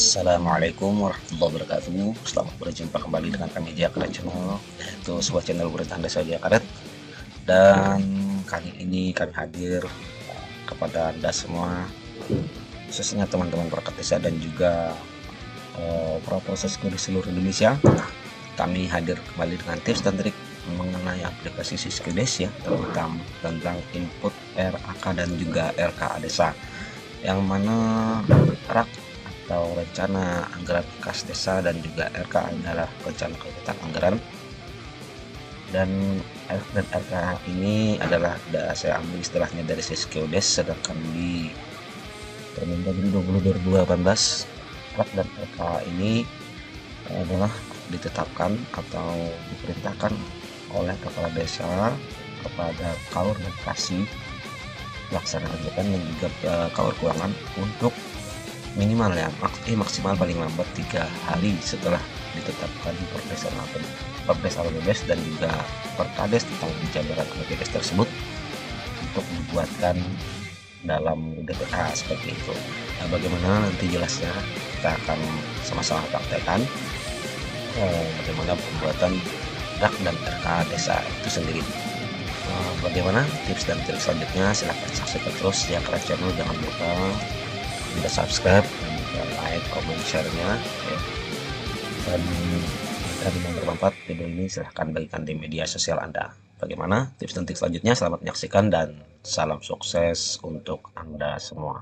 Assalamualaikum warahmatullahi wabarakatuh. Selamat berjumpa kembali dengan kami Jakaret Channel, yaitu sebuah channel berita desa Jakaret. Dan kali ini kami hadir kepada Anda semua, khususnya teman-teman perangkat desa dan juga para proses di seluruh Indonesia. Kami hadir kembali dengan tips dan trik mengenai aplikasi Siskedes ya, tentang input RAK dan juga RKA desa, yang mana RAK atau rencana anggaran kas desa dan juga RKA adalah rencana kegiatan anggaran, dan RKA ini adalah saya ambil istilahnya dari Siskedes, sedangkan di Permendagri 20 2018 RAK dan RKA ini adalah ditetapkan atau diperintahkan oleh kepala desa kepada kaur dan kasih pelaksana kegiatan dan juga kaur keuangan untuk minimal ya maksimal paling lambat 3 hari setelah ditetapkan Perdes APBDes dan juga Perkades tentang penjabaran APBDes tersebut untuk dibuatkan dalam DPA seperti itu. Nah, bagaimana nanti jelasnya kita akan sama-sama praktekkan bagaimana pembuatan RAK dan RKA desa itu sendiri. Bagaimana tips dan trik selanjutnya, silahkan saksikan terus Jakaret Channel. Jangan lupa kita subscribe dan juga like, comment, share-nya ya. Dan jika bermanfaat video ini, silahkan bagikan di media sosial Anda. Bagaimana tips dan trik selanjutnya? Selamat menyaksikan dan salam sukses untuk Anda semua.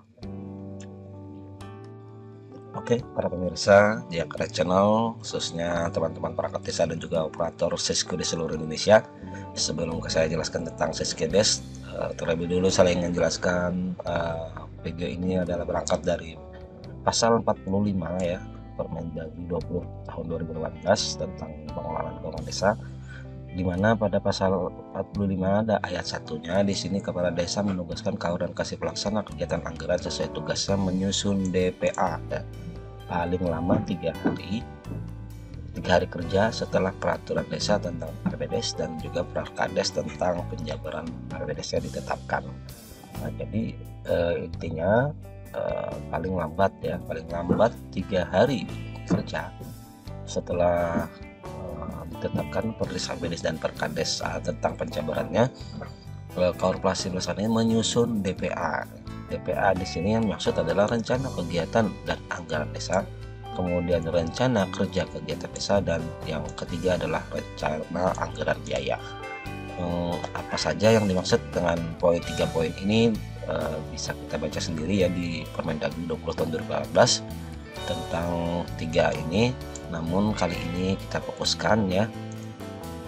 Oke, para pemirsa Jakaret Channel, khususnya teman-teman perangkat desa dan juga operator Siskedes seluruh Indonesia, sebelum saya jelaskan tentang Siskedes, terlebih dulu saya ingin jelaskan video ini adalah berangkat dari pasal 45 ya Permendagri 20 tahun 2018 tentang pengelolaan keuangan desa, di mana pada pasal 45 ada ayat satunya. Di sini kepala desa menugaskan kaur dan kasih pelaksana kegiatan anggaran sesuai tugasnya menyusun DPA ya, paling lama 3 hari kerja setelah peraturan desa tentang APBDes dan juga Perkades tentang penjabaran APBDes yang ditetapkan. Nah, jadi intinya paling lambat 3 hari kerja setelah ditetapkan Perdes APBDes dan Perkades tentang penjabarannya, kaur pelaksana menyusun DPA. DPA di sini yang maksud adalah rencana kegiatan dan anggaran desa, kemudian rencana kerja kegiatan desa, dan yang ketiga adalah rencana anggaran biaya. Apa saja yang dimaksud dengan 3 poin ini bisa kita baca sendiri ya di Permendagri 20 tahun 2018 tentang 3 ini. Namun kali ini kita fokuskan ya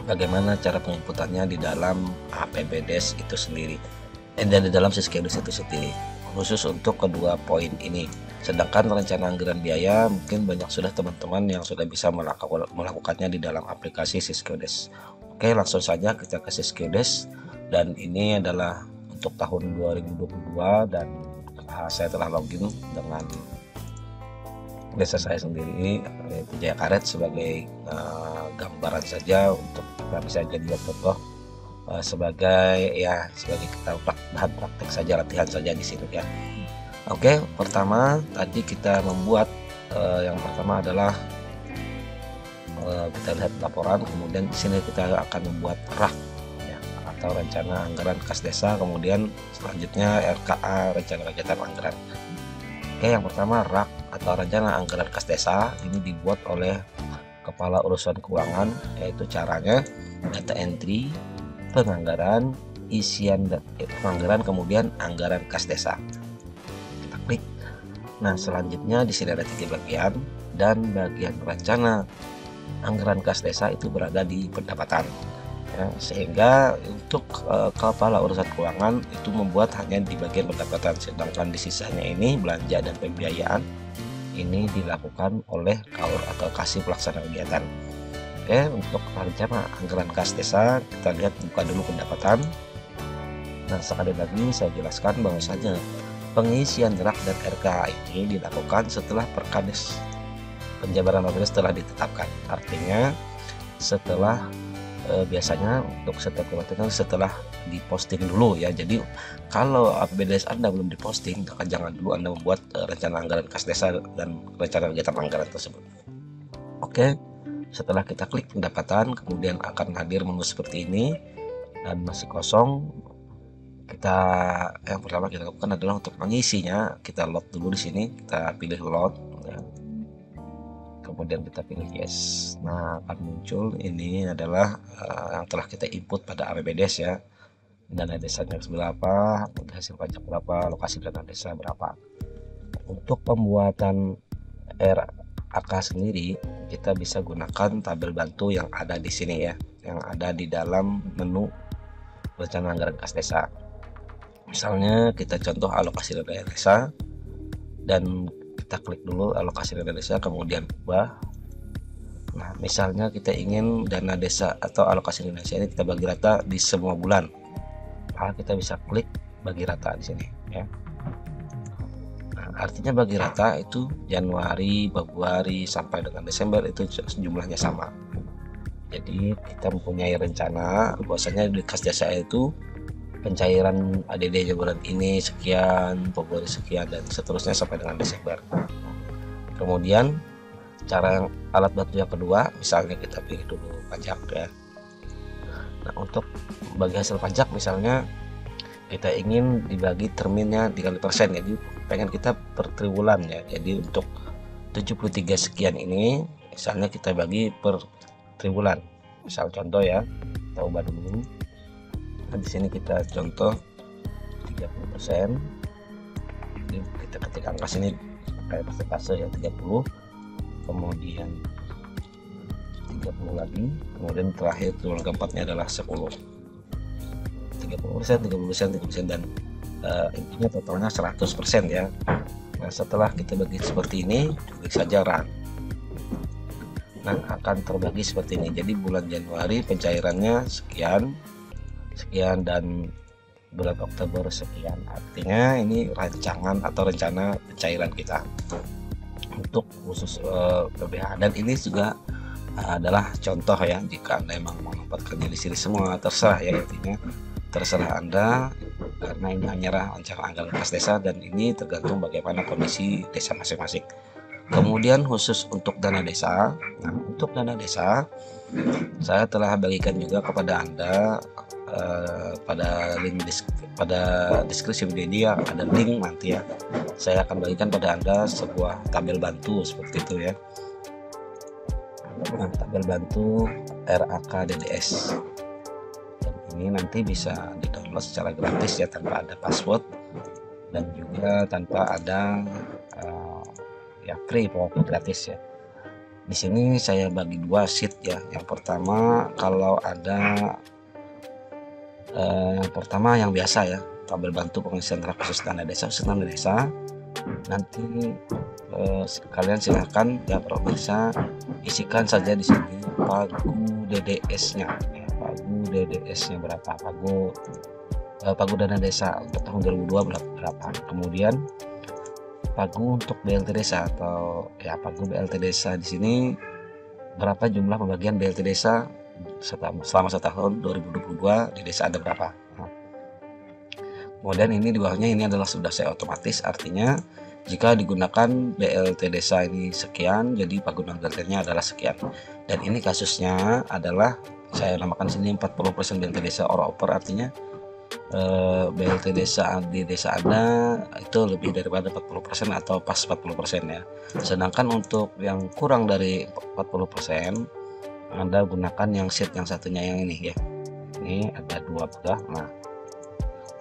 bagaimana cara penginputannya di dalam APBDes itu sendiri dan di dalam Siskedes itu sendiri, khusus untuk kedua poin ini. Sedangkan rencana anggaran biaya mungkin banyak sudah teman-teman yang sudah bisa melakukannya di dalam aplikasi Siskedes. Oke, langsung saja kita ke Siskedes, dan ini adalah untuk tahun 2022 dan saya telah login dengan desa saya sendiri yaitu Jakaret sebagai gambaran saja untuk kita bisa jadi contoh sebagai kita bahan praktek saja, latihan saja di sini ya. Oke, pertama tadi kita membuat yang pertama adalah kita lihat laporan, kemudian di sini kita akan membuat RAK ya, atau rencana anggaran kas desa, kemudian selanjutnya RKA, rencana kegiatan anggaran. Oke, yang pertama RAK atau rencana anggaran kas desa ini dibuat oleh kepala urusan keuangan, yaitu caranya data entry, penganggaran, isian penganggaran, kemudian anggaran kas desa. Kita klik. Nah, selanjutnya di sini ada 3 bagian, dan bagian rencana anggaran kas desa itu berada di pendapatan ya, sehingga untuk kepala urusan keuangan itu membuat hanya di bagian pendapatan, sedangkan di sisanya ini belanja dan pembiayaan ini dilakukan oleh kaur atau kasih pelaksana kegiatan. Oke, untuk rencana anggaran kas desa kita lihat, buka dulu pendapatan. Nah, sekali lagi saya jelaskan bahwasanya pengisian RAK dan RKA ini dilakukan setelah Perkades penjabaran APBDes telah ditetapkan. Artinya setelah biasanya untuk setiap kebatinan setelah diposting dulu ya. Jadi kalau APBDes Anda belum diposting, maka jangan dulu Anda membuat rencana anggaran kas desa dan rencana kegiatan anggaran tersebut. Oke, setelah kita klik pendapatan, kemudian akan hadir menu seperti ini dan masih kosong. Yang pertama kita lakukan adalah untuk mengisinya, kita load dulu di sini, kita pilih load ya. Kemudian kita pilih yes. Nah, akan muncul ini adalah yang telah kita input pada APBDes ya. Dana desanya berapa, hasil pajak berapa, lokasi dana desa berapa. Untuk pembuatan RAK sendiri, kita bisa gunakan tabel bantu yang ada di sini ya, yang ada di dalam menu rencana anggaran kas desa. Misalnya kita contoh alokasi dana desa, dan kita klik dulu alokasi dana desa, kemudian ubah. Nah, misalnya kita ingin dana desa atau alokasi dana desa ini kita bagi rata di semua bulan, maka kita bisa klik bagi rata di sini ya. Nah, artinya bagi rata itu Januari, Februari sampai dengan Desember itu jumlahnya sama. Jadi kita mempunyai rencana bahwasanya di kas desa itu pencairan ADD bulan ini sekian, Februari sekian, dan seterusnya sampai dengan Desember. Kemudian cara alat bantu yang kedua, misalnya kita pilih dulu pajak ya. Nah, untuk bagi hasil pajak misalnya kita ingin dibagi terminnya dikali persen, jadi pengen kita per triwulan ya. Jadi untuk 73 sekian ini misalnya kita bagi per triwulan. Misal contoh ya, kita ubah dulu. Nah, di sini kita contoh 30%. Jadi kita ketik angka sini kayak persentase ya, 30, kemudian 30 lagi, kemudian terakhir tulang keempatnya adalah 10. 30%, dan intinya totalnya 100% ya. Nah, setelah kita bagi seperti ini, klik saja run. Nah, akan terbagi seperti ini. Jadi bulan Januari pencairannya sekian, dan bulan Oktober sekian. Artinya ini rancangan atau rencana pencairan kita untuk khusus PBH, dan ini juga adalah contoh ya. Jika Anda memang menempatkannya di sini semua terserah ya, intinya terserah Anda, karena ini hanyalah rencana anggaran kas desa dan ini tergantung bagaimana kondisi desa masing-masing. Kemudian khusus untuk dana desa, nah untuk dana desa saya telah bagikan juga kepada Anda pada deskripsi video ini ada link nanti ya. Saya akan bagikan pada Anda sebuah tabel bantu seperti itu ya. Nah, tabel bantu RAK DDS. Dan ini nanti bisa di-download secara gratis ya, tanpa ada password dan juga tanpa ada ya free, pokoknya gratis ya. Di sini saya bagi dua sheet ya. Yang pertama kalau ada yang pertama yang biasa ya, tabel bantu pengisian draft khusus dana desa. Nanti kalian silahkan ya pemirsa isikan saja di sini pagu DDS-nya ya, pagu DDS-nya berapa, pagu dana desa untuk tahun 2002 berapa, kemudian pagu untuk BLT desa atau ya pagu BLT desa di sini berapa jumlah pembagian BLT desa selama setahun 2022 di desa ada berapa. Nah, kemudian ini di bawahnya ini adalah sudah saya otomatis, artinya jika digunakan BLT desa ini sekian, jadi pagunan BLT-nya adalah sekian. Dan ini kasusnya adalah saya namakan sini 40% BLT desa or over, artinya BLT desa di desa Anda itu lebih daripada 40% atau pas 40% ya. Sedangkan untuk yang kurang dari 40%, Anda gunakan yang sheet yang satunya yang ini ya. Ini ada dua buah. Nah,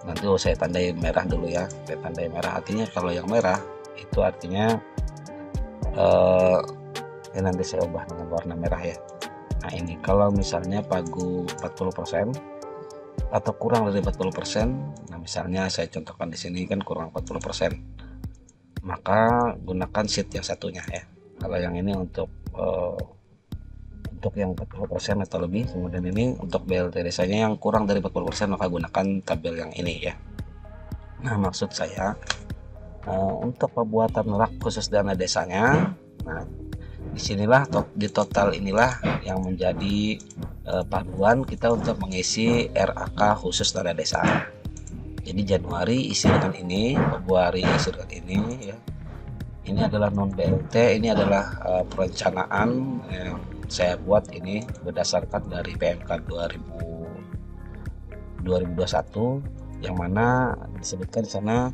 nanti saya tandai merah dulu ya. Saya tandai merah, artinya kalau yang merah itu artinya ya nanti saya ubah dengan warna merah ya. Nah, ini kalau misalnya pagu 40% atau kurang dari 40%, nah misalnya saya contohkan di sini kan kurang 40%, maka gunakan sheet yang satunya ya. Kalau yang ini untuk yang 40% atau lebih, kemudian ini untuk BLT desanya yang kurang dari 40%, maka gunakan tabel yang ini ya. Nah, maksud saya untuk pembuatan rak khusus dana desanya, nah disinilah di total inilah yang menjadi panduan kita untuk mengisi RAK khusus dana desa. Jadi Januari isi dengan ini, Februari isi dengan ini ya. Ini adalah non BLT, ini adalah perencanaan yang saya buat ini berdasarkan dari PMK 2021 yang mana disebutkan di sana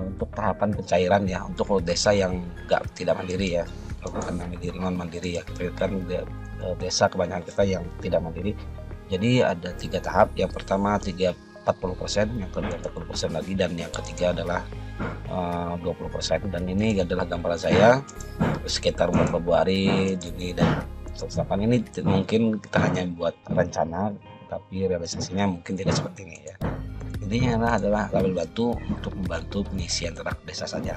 untuk tahapan pencairan ya untuk desa yang tidak mandiri ya, bukan mandiri, non mandiri ya, kan desa kebanyakan kita yang tidak mandiri. Jadi ada 3 tahap. Yang pertama 40%, yang kedua 40% lagi, dan yang ketiga adalah 20%. Dan ini adalah gambaran saya sekitar bulan Februari, Juni, dan setelah ini mungkin kita hanya buat rencana, tapi realisasinya mungkin tidak seperti ini ya. Intinya adalah label bantu untuk membantu pengisian ternak desa saja.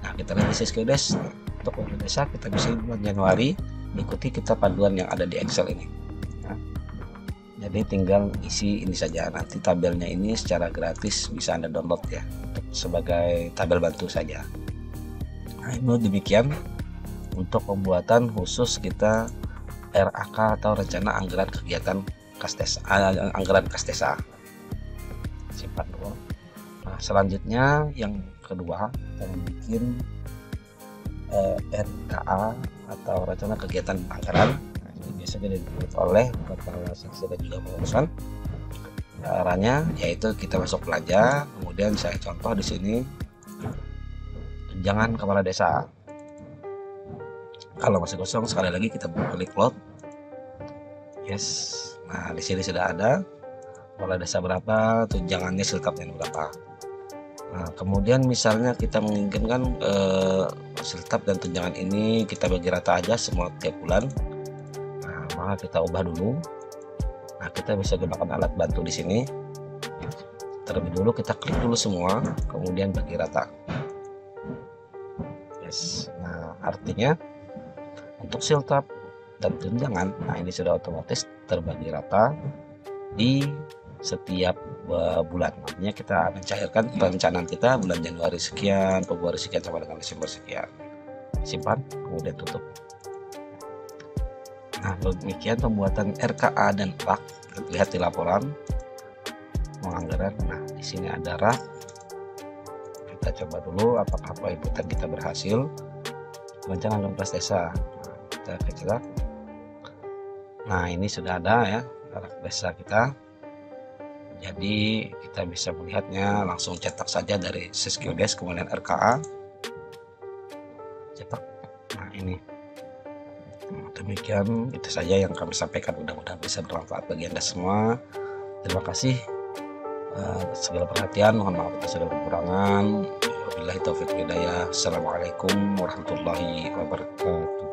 Nah, kita lihat di Seskedes untuk label desa kita bisa bulan Januari, ikuti kita panduan yang ada di Excel ini. Jadi tinggal isi ini saja. Nanti tabelnya ini secara gratis bisa Anda download ya, sebagai tabel bantu saja. Nah, ini demikian untuk pembuatan khusus kita RAK atau rencana anggaran kegiatan kas desa, anggaran kas desa. Simpan dulu. Nah, selanjutnya yang kedua kita bikin RKA atau rencana kegiatan anggaran. Biasanya dibuat oleh kepala seksi dan juga pengurusan. Caranya yaitu kita masuk pelajar, kemudian saya contoh di sini tunjangan kepala desa. Kalau masih kosong sekali lagi kita klik load. Yes. Nah, di sini sudah ada kepala desa berapa, tunjangannya siltapnya berapa. Nah, kemudian misalnya kita menginginkan siltap dan tunjangan ini kita bagi rata aja semua tiap bulan. Maka kita ubah dulu. Nah, kita bisa gunakan alat bantu di sini. Terlebih dulu kita klik dulu semua, kemudian bagi rata. Yes. Nah, artinya untuk siltap dan tunjangan, nah ini sudah otomatis terbagi rata di setiap bulan. Artinya kita mencairkan perencanaan kita bulan Januari sekian, Februari sekian, sampai dengan Desember sekian. Simpan, kemudian tutup. Nah, demikian pembuatan RKA dan RAK. Lihat di laporan penganggaran. Nah, di sini ada RAK. Kita coba dulu apakah inputan kita berhasil. Rencana anggaran kas desa. Nah, kita kecilkan. Nah, ini sudah ada ya RAK desa kita. Jadi kita bisa melihatnya langsung cetak saja dari Seskedes, kemudian RKA. Cetak. Nah, ini. Demikian itu saja yang kami sampaikan, mudah-mudahan bisa bermanfaat bagi Anda semua. Terima kasih segala perhatian, mohon maaf atas segala kekurangan. Wabillahi taufiq wal hidayah. Assalamualaikum warahmatullahi wabarakatuh.